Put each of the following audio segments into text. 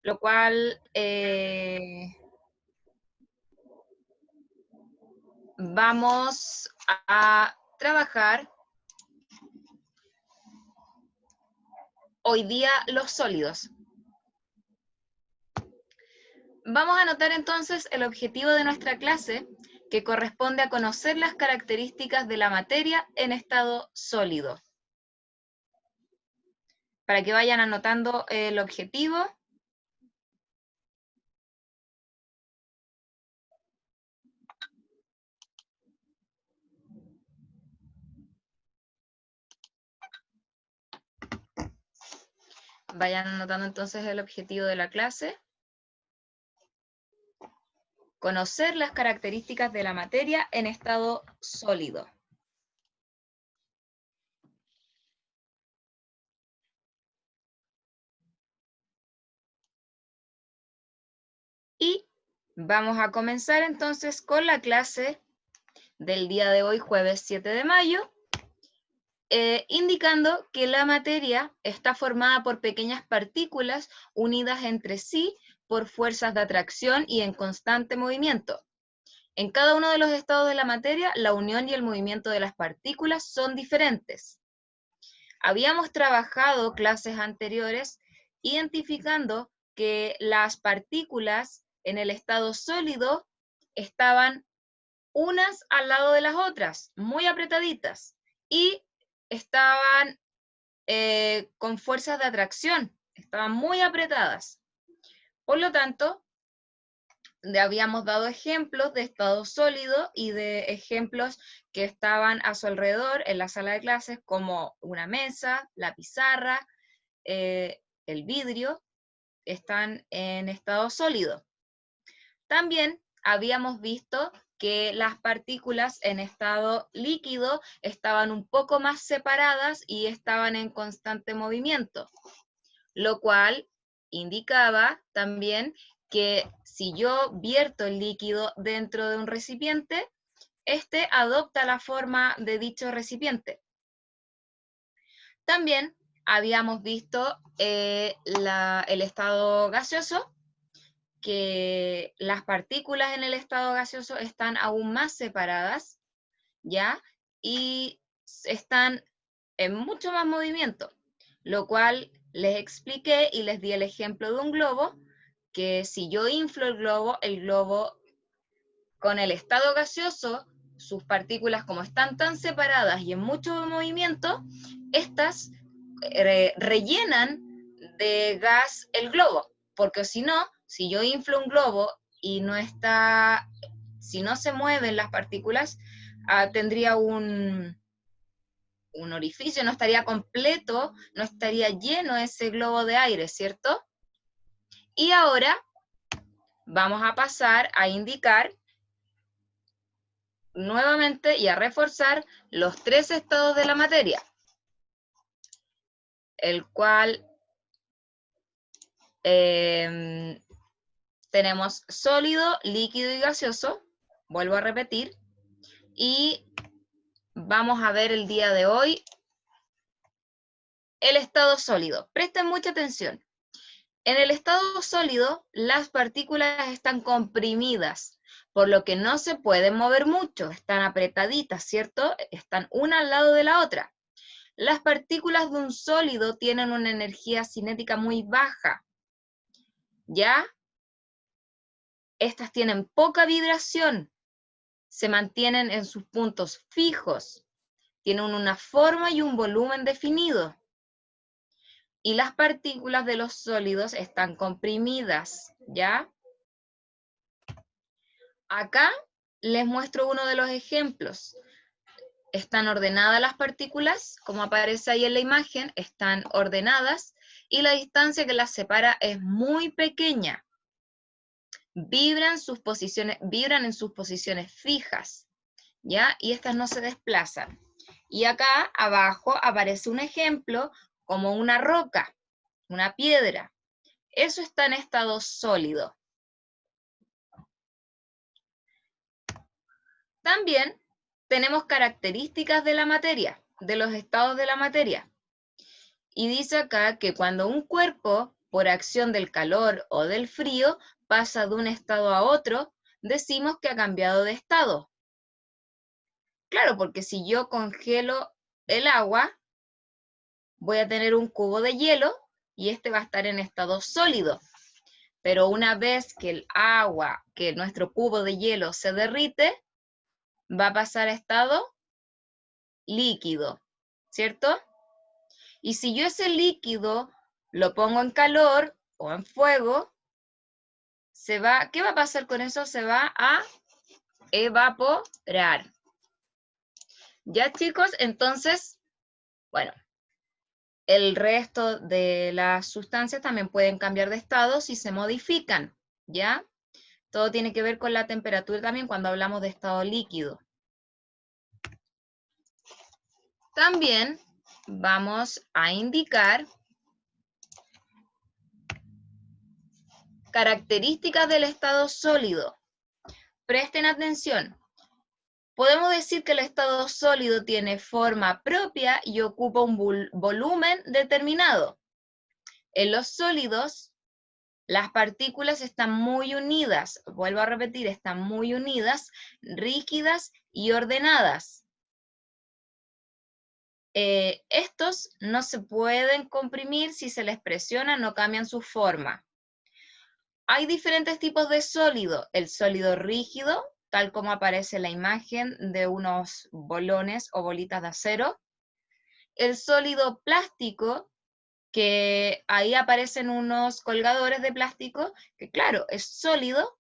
lo cual vamos a trabajar hoy día los sólidos. Vamos a anotar entonces el objetivo de nuestra clase, que corresponde a conocer las características de la materia en estado sólido. Para que vayan anotando el objetivo. Vayan anotando entonces el objetivo de la clase. Conocer las características de la materia en estado sólido. Y vamos a comenzar entonces con la clase del día de hoy, jueves 7 de mayo, indicando que la materia está formada por pequeñas partículas unidas entre sí por fuerzas de atracción y en constante movimiento. En cada uno de los estados de la materia, la unión y el movimiento de las partículas son diferentes. Habíamos trabajado clases anteriores identificando que las partículas en el estado sólido estaban unas al lado de las otras, muy apretaditas, y estaban con fuerzas de atracción, estaban muy apretadas. Por lo tanto, le habíamos dado ejemplos de estado sólido y de ejemplos que estaban a su alrededor en la sala de clases, como una mesa, la pizarra, el vidrio, están en estado sólido. También habíamos visto que las partículas en estado líquido estaban un poco más separadas y estaban en constante movimiento, lo cual indicaba también que si yo vierto el líquido dentro de un recipiente, este adopta la forma de dicho recipiente. También habíamos visto el estado gaseoso, que las partículas en el estado gaseoso están aún más separadas, ¿ya? Y están en mucho más movimiento, lo cual les expliqué y les di el ejemplo de un globo, que si yo inflo el globo con el estado gaseoso, sus partículas como están tan separadas y en mucho movimiento, estas rellenan de gas el globo, porque si no, si yo inflo un globo y no está, si no se mueven las partículas, tendría un orificio, no estaría completo, no estaría lleno ese globo de aire, ¿cierto? Y ahora vamos a pasar a indicar nuevamente y a reforzar los tres estados de la materia, el cual tenemos sólido, líquido y gaseoso, vuelvo a repetir, y vamos a ver el día de hoy el estado sólido. Presten mucha atención. En el estado sólido, las partículas están comprimidas, por lo que no se pueden mover mucho, están apretaditas, ¿cierto? Están una al lado de la otra. Las partículas de un sólido tienen una energía cinética muy baja, ¿ya? Estas tienen poca vibración, se mantienen en sus puntos fijos, tienen una forma y un volumen definido. Y las partículas de los sólidos están comprimidas, ¿ya? Acá les muestro uno de los ejemplos. Están ordenadas las partículas, como aparece ahí en la imagen, están ordenadas, y la distancia que las separa es muy pequeña. Vibran en sus posiciones fijas, ¿ya? Y estas no se desplazan. Y acá abajo aparece un ejemplo como una roca, una piedra. Eso está en estado sólido. También tenemos características de la materia, de los estados de la materia. Y dice acá que cuando un cuerpo por acción del calor o del frío, pasa de un estado a otro, decimos que ha cambiado de estado. Claro, porque si yo congelo el agua, voy a tener un cubo de hielo y este va a estar en estado sólido. Pero una vez que el agua, que nuestro cubo de hielo se derrite, va a pasar a estado líquido, ¿cierto? Y si yo ese líquido lo pongo en calor o en fuego, ¿qué va a pasar con eso? Se va a evaporar. ¿Ya, chicos? Entonces, bueno, el resto de las sustancias también pueden cambiar de estado si se modifican, ¿ya? Todo tiene que ver con la temperatura también cuando hablamos de estado líquido. También vamos a indicar características del estado sólido. Presten atención. Podemos decir que el estado sólido tiene forma propia y ocupa un volumen determinado. En los sólidos, las partículas están muy unidas, vuelvo a repetir, están muy unidas, rígidas y ordenadas. Estos no se pueden comprimir si se les presiona, no cambian su forma. Hay diferentes tipos de sólido. El sólido rígido, tal como aparece en la imagen de unos bolones o bolitas de acero. El sólido plástico, que ahí aparecen unos colgadores de plástico, que claro, es sólido.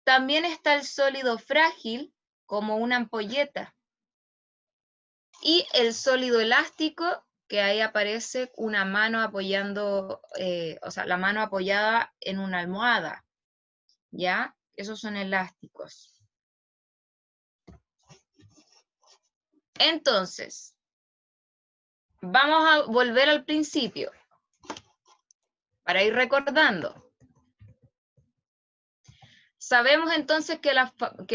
También está el sólido frágil, como una ampolleta. Y el sólido elástico, que ahí aparece una mano apoyando, o sea, la mano apoyada en una almohada, ¿ya? Esos son elásticos. Entonces, vamos a volver al principio, para ir recordando. Sabemos entonces que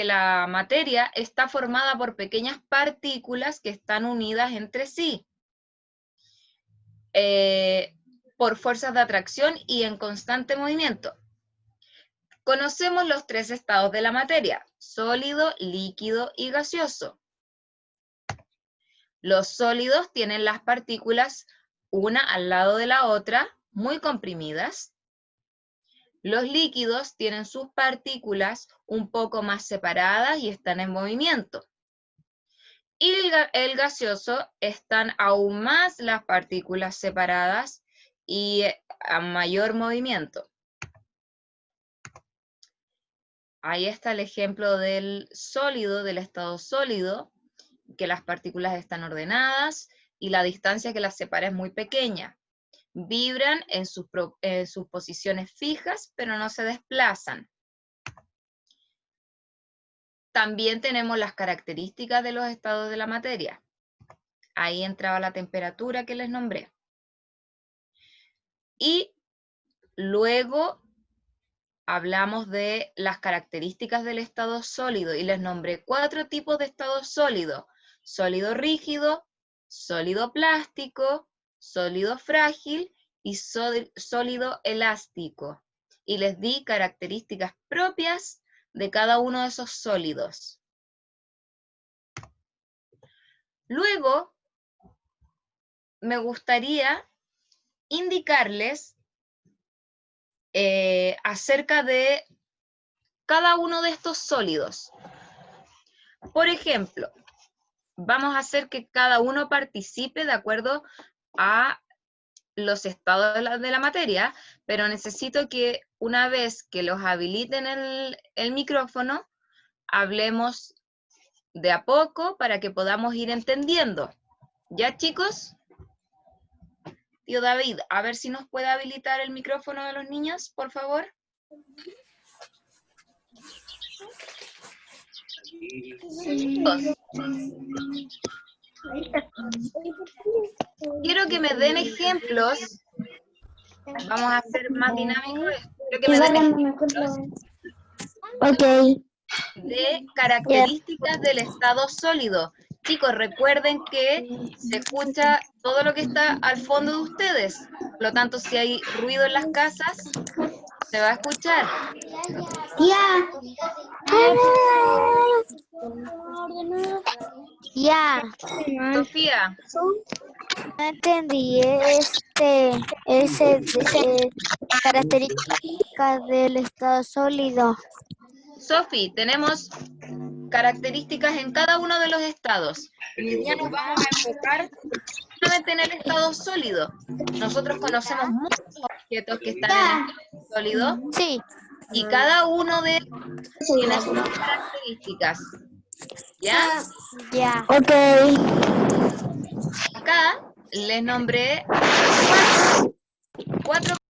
la materia está formada por pequeñas partículas que están unidas entre sí, por fuerzas de atracción y en constante movimiento. Conocemos los tres estados de la materia: sólido, líquido y gaseoso. Los sólidos tienen las partículas una al lado de la otra, muy comprimidas. Los líquidos tienen sus partículas un poco más separadas y están en movimiento. Y el gaseoso están aún más las partículas separadas y a mayor movimiento. Ahí está el ejemplo del sólido, del estado sólido, que las partículas están ordenadas y la distancia que las separa es muy pequeña. Vibran en sus posiciones fijas, pero no se desplazan. También tenemos las características de los estados de la materia. Ahí entraba la temperatura que les nombré. Y luego hablamos de las características del estado sólido y les nombré 4 tipos de estado sólido: sólido rígido, sólido plástico, sólido frágil y sólido elástico. Y les di características propias de cada uno de esos sólidos. Luego, me gustaría indicarles acerca de cada uno de estos sólidos. Por ejemplo, vamos a hacer que cada uno participe de acuerdo a los estados de la materia, pero necesito que una vez que los habiliten el micrófono, hablemos de a poco para que podamos ir entendiendo. ¿Ya, chicos? Tío David, a ver si nos puede habilitar el micrófono de los niños, por favor. Chicos, quiero que me den ejemplos. Vamos a hacer más dinámico esto. Quiero que me den ejemplos de características del estado sólido. Chicos, recuerden que se escucha todo lo que está al fondo de ustedes. Por lo tanto, si hay ruido en las casas, se va a escuchar. Ya. Ya. Sofía, No entendí características del estado sólido. Sofi, tenemos características en cada uno de los estados. Ya nos vamos a enfocar solamente en el estado sólido. Nosotros conocemos muchos objetos que están en estado sólido Sí, y cada uno de ellos tiene sus características. ¿Ya? ya. Ok. Acá les nombré cuatro